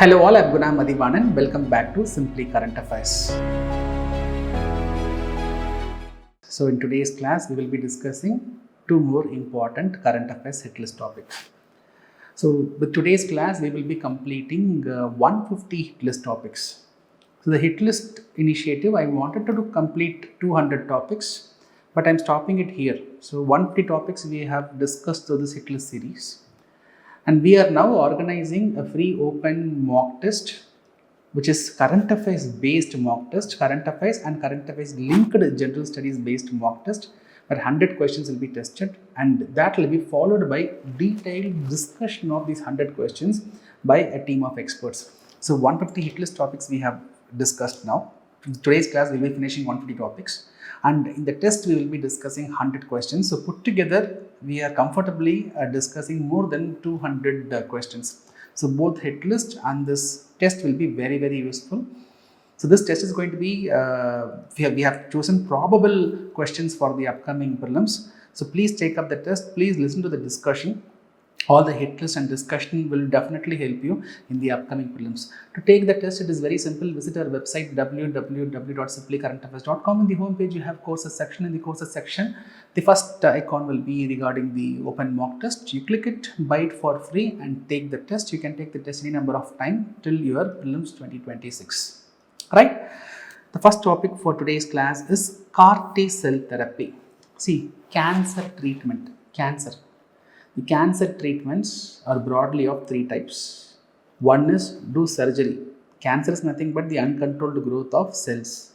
Hello all, I'm Guna Mathivanan. Welcome back to Simply Current Affairs. So in today's class, we will be discussing two more important current affairs hit list topics. So with today's class, we will be completing 150 hit list topics. So the hit list initiative, I wanted to complete 200 topics, but I'm stopping it here. So 150 topics we have discussed through this hit list series. And we are now organizing a free open mock test, which is current affairs based mock test, current affairs and current affairs linked general studies based mock test, where 100 questions will be tested, and that will be followed by detailed discussion of these 100 questions by a team of experts. So 150 hit list topics we have discussed now. In today's class, we will be finishing 150 topics. And in the test, we will be discussing 100 questions. So put together, we are comfortably discussing more than 200 questions. So both hit list and this test will be very, very useful. So this test is going to be, we have chosen probable questions for the upcoming prelims. So please take up the test. Please listen to the discussion. All the hit list and discussion will definitely help you in the upcoming prelims. To take the test, it is very simple. Visit our website www.simplycurrentaffairs.com. In the home page, you have courses section. In the courses section, the first icon will be regarding the open mock test. You click it, buy it for free and take the test. You can take the test any number of time till your prelims 2026. Right? The first topic for today's class is CAR-T cell therapy. See, cancer treatment. Cancer. The cancer treatments are broadly of three types. One is do surgery. Cancer is nothing but the uncontrolled growth of cells.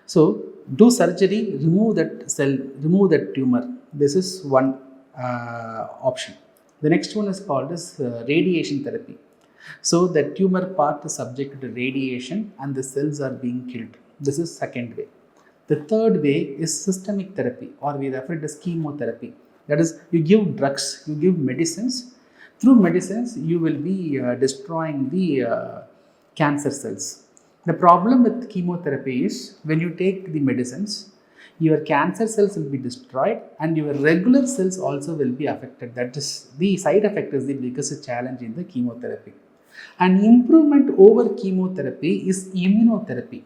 So do surgery, remove that cell, remove that tumor. This is one option. The next one is called as radiation therapy. So the tumor part is subject to radiation and the cells are being killed. This is second way. The third way is systemic therapy, or we refer it as chemotherapy. That is, you give drugs, you give medicines. Through medicines, you will be destroying the cancer cells. The problem with chemotherapy is when you take the medicines, your cancer cells will be destroyed and your regular cells also will be affected. That is, the side effect is the biggest challenge in the chemotherapy. An improvement over chemotherapy is immunotherapy.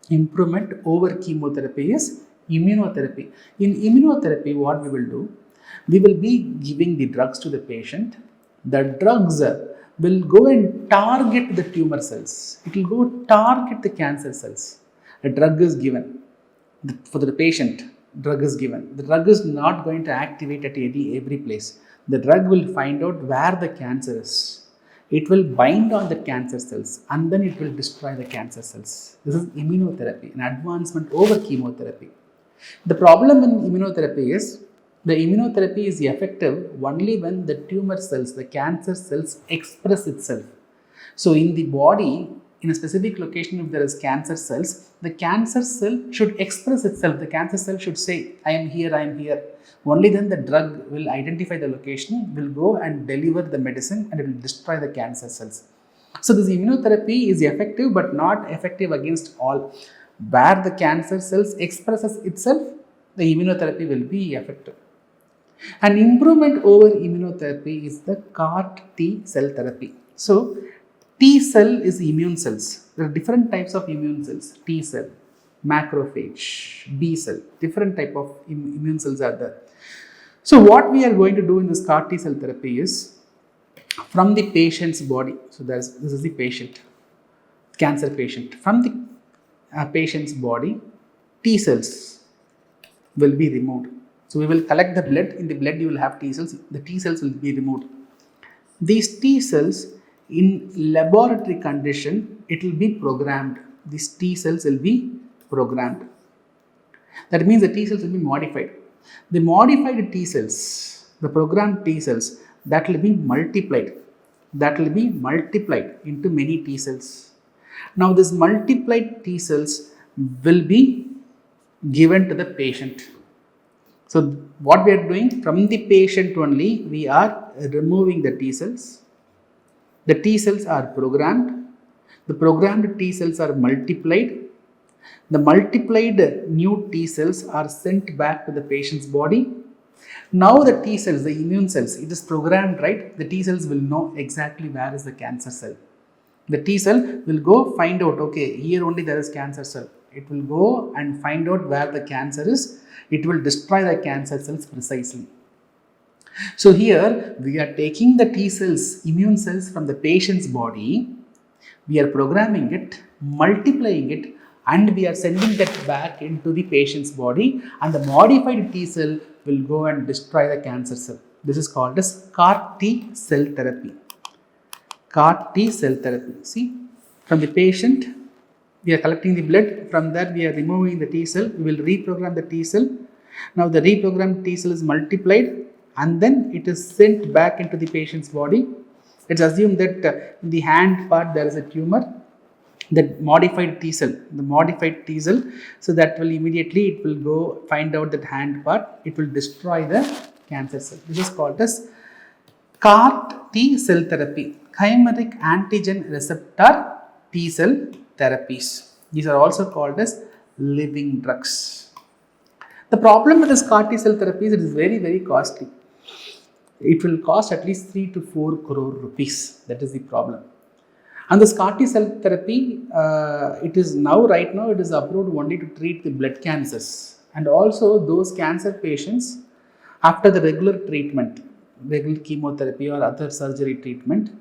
Improvement over chemotherapy is immunotherapy. In immunotherapy, what we will do? We will be giving the drugs to the patient. The drugs will go and target the tumor cells. It will go target the cancer cells. A drug is given for the patient. Drug is given. The drug is not going to activate at every place. The drug will find out where the cancer is. It will bind on the cancer cells and then it will destroy the cancer cells. This is immunotherapy, an advancement over chemotherapy. The problem in immunotherapy is the immunotherapy is effective only when the tumor cells, the cancer cells express itself. So in the body, in a specific location, if there is cancer cells, the cancer cell should express itself. The cancer cell should say, I am here, I am here. Only then the drug will identify the location, will go and deliver the medicine and it will destroy the cancer cells. So this immunotherapy is effective but not effective against all. Where the cancer cells expresses itself, the immunotherapy will be effective. An improvement over immunotherapy is the CAR-T cell therapy. So T cell is immune cells. There are different types of immune cells. T cell, macrophage, B cell, different type of immune cells are there. So what we are going to do in this CAR-T cell therapy is from the patient's body. So this is the patient, cancer patient. From the patient's body, T cells will be removed. So we will collect the blood. In the blood, you will have T cells. The T cells will be removed. These T cells, in laboratory condition, it will be programmed. These T cells will be programmed. That means the T cells will be modified. The modified T cells, the programmed T cells, that will be multiplied. That will be multiplied into many T cells. Now, this multiplied T cells will be given to the patient. So what we are doing, from the patient only, we are removing the T cells. The T cells are programmed. The programmed T cells are multiplied. The multiplied new T cells are sent back to the patient's body. Now the T cells, the immune cells, it is programmed, right? The T cells will know exactly where is the cancer cell. The T cell will go find out, okay, here only there is cancer cell. It will go and find out where the cancer is. It will destroy the cancer cells precisely. So here we are taking the T cells, immune cells from the patient's body, we are programming it, multiplying it, and we are sending that back into the patient's body, and the modified T cell will go and destroy the cancer cell. This is called as CAR T cell therapy. CAR T cell therapy. See, from the patient, we are collecting the blood, from that we are removing the T cell, we will reprogram the T cell. Now the reprogrammed T cell is multiplied and then it is sent back into the patient's body. Let's assume that in the hand part there is a tumor, the modified T cell, so that will immediately, it will go find out that hand part, it will destroy the cancer cell. This is called as CAR T cell therapy, chimeric antigen receptor T cell therapies. These are also called as living drugs. The problem with this CAR T cell therapies, it is very, very costly. It will cost at least 3 to 4 crore rupees. That is the problem. And this CAR T cell therapy, it is right now it is approved only to treat the blood cancers, and also those cancer patients after the regular treatment, regular chemotherapy or other surgery treatment.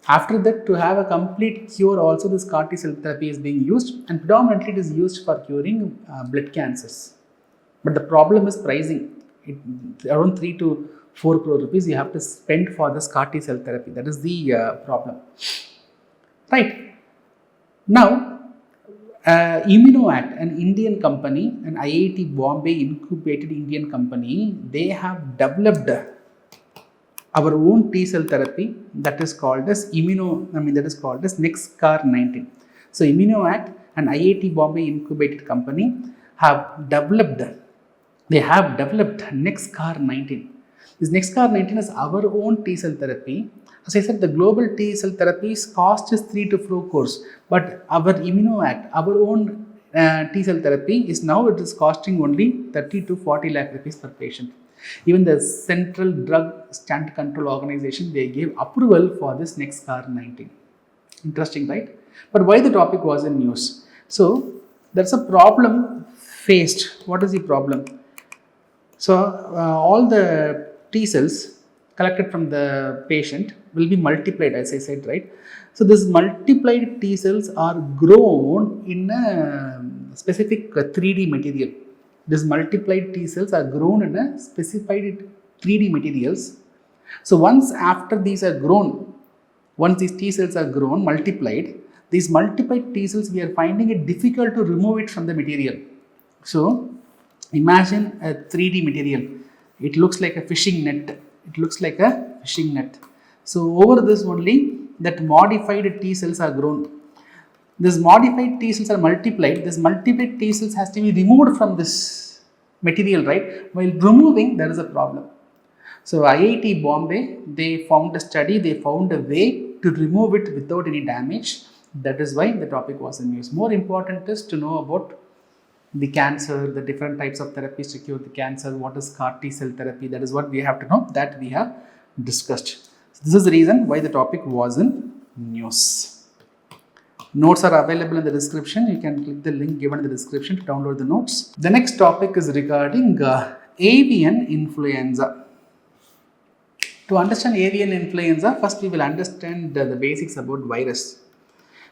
After that, to have a complete cure, also this CAR T cell therapy is being used, and predominantly it is used for curing blood cancers. But the problem is pricing. Around 3 to 4 crore rupees you have to spend for this CAR T cell therapy. That is the problem. Right. Now, ImmunoAct, an Indian company, an IIT Bombay incubated Indian company, they have developed our own T cell therapy that is called as NextCar19. So ImmunoAct, an IIT Bombay incubated company, have developed NextCar19. This NextCar19 is our own T cell therapy. As I said, the global T cell therapies cost is 3 to 4 crores, but our ImmunoAct, our own T cell therapy is now, it is costing only 30 to 40 lakh rupees per patient. Even the Central Drug Standard Control Organization, they gave approval for this NextCar19. Interesting, right? But why the topic was in news? So there's a problem faced. What is the problem? So all the T cells collected from the patient will be multiplied, as I said, right? So this multiplied T cells are grown in a specific 3D material. These multiplied T cells are grown in a specified 3D materials. So once after these are grown, once these T cells are grown, multiplied, these multiplied T cells, we are finding it difficult to remove it from the material. So imagine a 3D material. It looks like a fishing net. So over this only, that modified T cells are grown. These modified T cells are multiplied. This multiplied T cells has to be removed from this material, right? While removing, there is a problem. So IIT Bombay, they found a study, they found a way to remove it without any damage. That is why the topic was in news. More important is to know about the cancer, the different types of therapies to cure the cancer, what is CAR T cell therapy, that is what we have to know, that we have discussed. So this is the reason why the topic was in news. Notes are available in the description. You can click the link given in the description to download the notes. The next topic is regarding avian influenza. To understand avian influenza, first we will understand the basics about virus.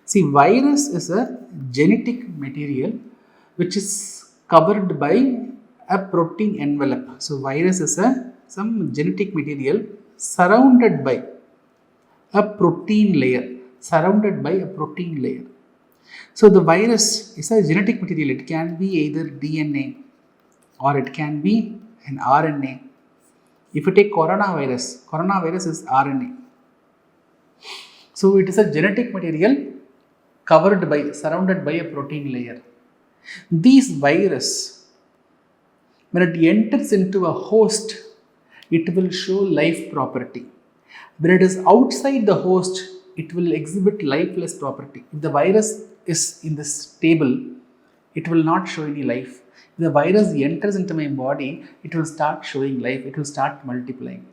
See, virus is a genetic material which is covered by a protein envelope. So virus is some genetic material surrounded by a protein layer. So the virus is a genetic material. It can be either DNA or it can be an RNA. If you take coronavirus is RNA. So it is a genetic material surrounded by a protein layer. This virus, when it enters into a host, it will show life property. When it is outside the host, it will exhibit lifeless property. If the virus is in this table, it will not show any life. If the virus enters into my body, it will start showing life, it will start multiplying.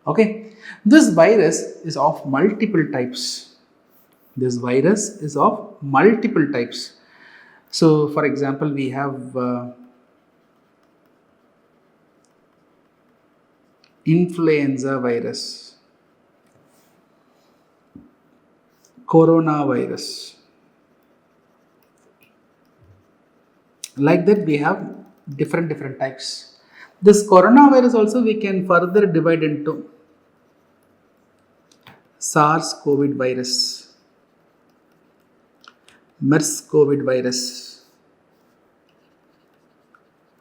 Okay, this virus is of multiple types. This virus is of multiple types. So for example, we have influenza virus, coronavirus. Like that we have different types. This coronavirus also we can further divide into SARS-CoV virus, MERS-CoV virus,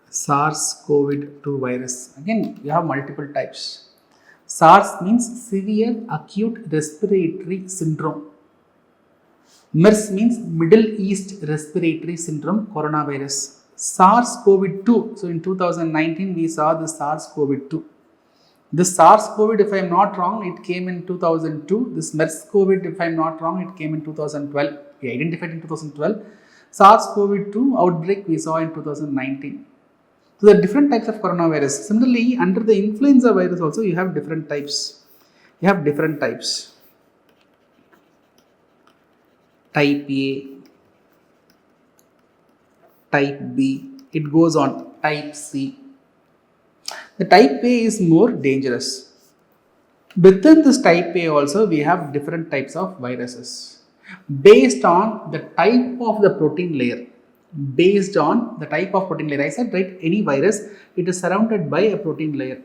SARS-CoV-2 virus. Again, you have multiple types. SARS means severe acute respiratory syndrome. MERS means Middle East respiratory syndrome, coronavirus. SARS-CoV-2. So in 2019 we saw the SARS-CoV-2. This SARS-CoV, if I am not wrong, it came in 2002. This MERS-CoV, if I am not wrong, it came in 2012. We identified in 2012. SARS-CoV-2 outbreak we saw in 2019. So there are different types of coronavirus. Similarly, under the influenza virus also you have different types. You have different types. Type A, type B, it goes on, type C. The type A is more dangerous. Within this type A also we have different types of viruses based on the type of the protein layer. Based on the type of protein layer, I said, right, any virus, it is surrounded by a protein layer.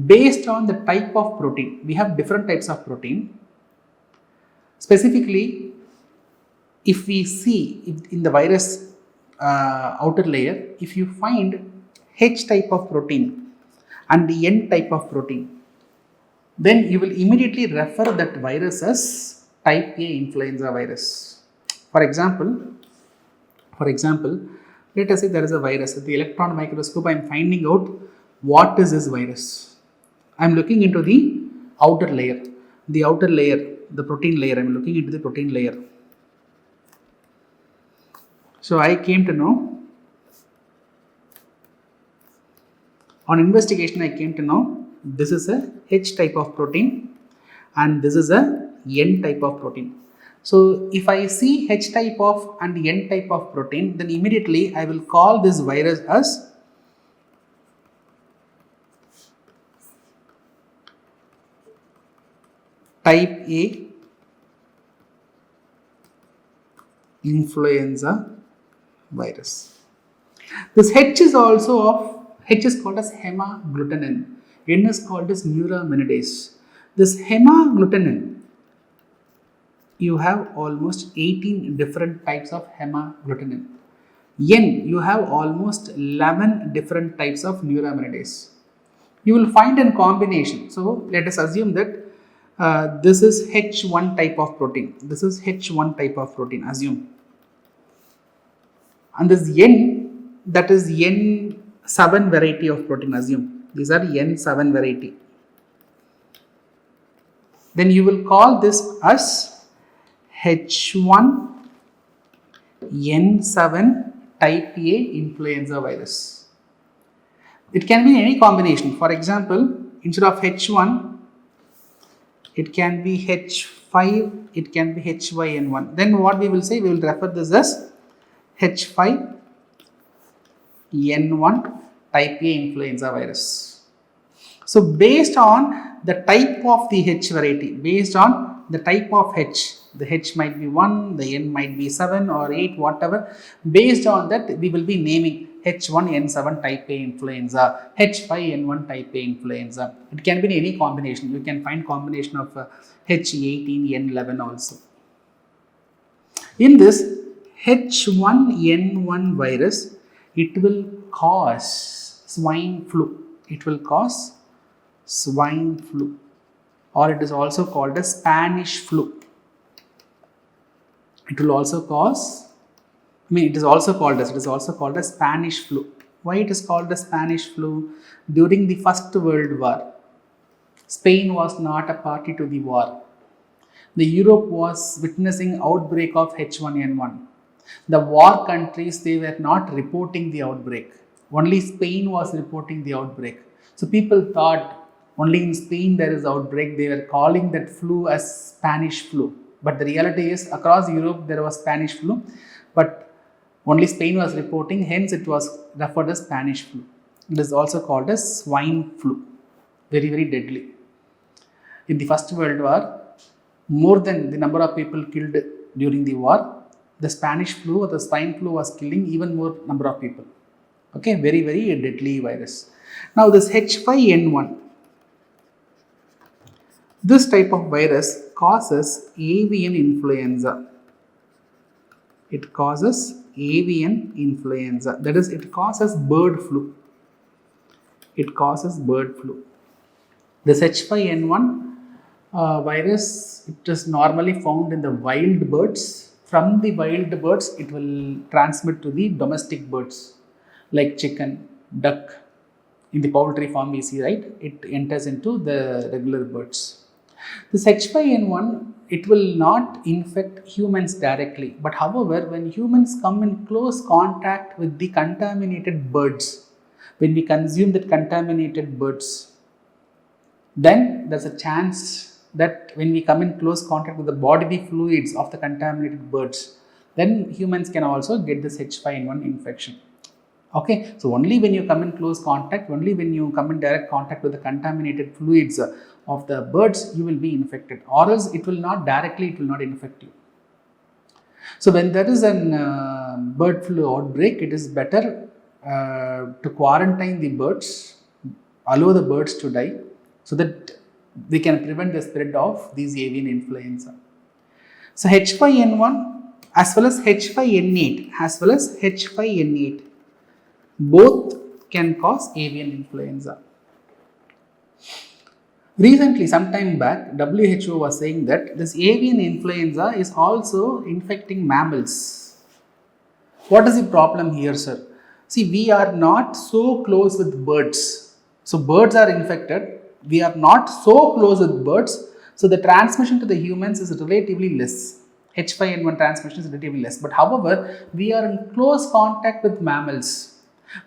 Based on the type of protein, we have different types of protein. Specifically, if we see in the virus outer layer, if you find H type of protein and the N type of protein, then you will immediately refer that virus as type A influenza virus. For example, let us say there is a virus. With the electron microscope, I am finding out what is this virus. I am looking into the outer layer, the protein layer. I am looking into the protein layer. So I came to know, on investigation I came to know this is a H type of protein and this is a N type of protein. So if I see H type of and N type of protein, then immediately I will call this virus as type A influenza virus. This H is called as hemagglutinin. N is called as neuraminidase. This hemagglutinin, you have almost 18 different types of hemagglutinin. N, you have almost 11 different types of neuraminidase. You will find a combination. So let us assume that this is H1 type of protein. This is H1 type of protein, assume. And this N, that is N7 variety of protein, assume. These are N7 variety. Then you will call this as H1 N7 type A influenza virus. It can be any combination. For example, instead of H1, it can be H5, it can be HYN1. Then what we will say, we will refer this as H5N1 type A influenza virus. So based on the type of the H variety, based on the type of H, the H might be 1, the N might be 7 or 8, whatever. Based on that, we will be naming H1N7 type A influenza, H5N1 type A influenza. It can be any combination. You can find combination of H18N11 also. In this H1N1 virus, it will cause swine flu. It will cause swine flu, or it is also called as Spanish flu. It will also cause, it is also called as Spanish flu. Why it is called as Spanish flu? During the First World War, Spain was not a party to the war. The Europe was witnessing outbreak of H1N1. The war countries, they were not reporting the outbreak. Only Spain was reporting the outbreak. So people thought only in Spain there is outbreak. They were calling that flu as Spanish flu. But the reality is across Europe there was Spanish flu, but only Spain was reporting, hence it was referred as Spanish flu. It is also called as swine flu, very, very deadly. In the First World War, more than the number of people killed during the war, the Spanish flu or the swine flu was killing even more number of people. Okay, very, very deadly virus. Now this H5N1, this type of virus causes avian influenza. It causes avian influenza. That is, it causes bird flu. It causes bird flu. This H5N1 virus, it is normally found in the wild birds. From the wild birds, it will transmit to the domestic birds like chicken, duck. In the poultry farm we see, right? It enters into the regular birds. This H5N1, it will not infect humans directly, but however, when humans come in close contact with the contaminated birds, when we consume that contaminated birds, then there's a chance that when we come in close contact with the bodily fluids of the contaminated birds, then humans can also get this H5N1 infection. Okay, so only when you come in close contact, only when you come in direct contact with the contaminated fluids of the birds, you will be infected, or else it will not directly, it will not infect you. So when there is an bird flu outbreak, it is better to quarantine the birds, allow the birds to die, so that we can prevent the spread of these avian influenza. So H5N1 as well as H5N8 both can cause avian influenza. Recently, some time back, WHO was saying that this avian influenza is also infecting mammals. What is the problem here, sir? See, we are not so close with birds. So birds are infected. We are not so close with birds. So the transmission to the humans is relatively less. H5N1 transmission is relatively less. But however, we are in close contact with mammals.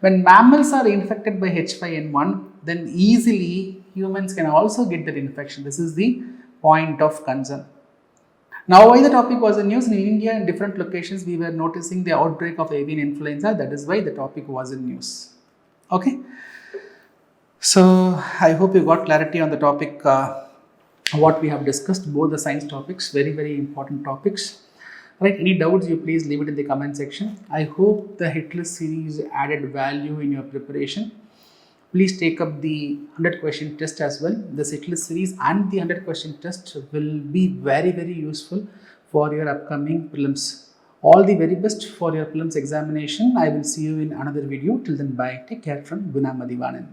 When mammals are infected by H5N1, then easily humans can also get that infection. This is the point of concern. Now, why the topic was in news? In India, in different locations, we were noticing the outbreak of avian influenza. That is why the topic was in news. Okay. So, I hope you got clarity on the topic, what we have discussed, both the science topics, very, very important topics. Right, any doubts, you please leave it in the comment section. I hope the Hitlist series added value in your preparation. Please take up the 100 question test as well. This Hitlist series and the 100 question test will be very, very useful for your upcoming prelims. All the very best for your prelims examination. I will see you in another video. Till then, bye. Take care from Guna Mathivanan.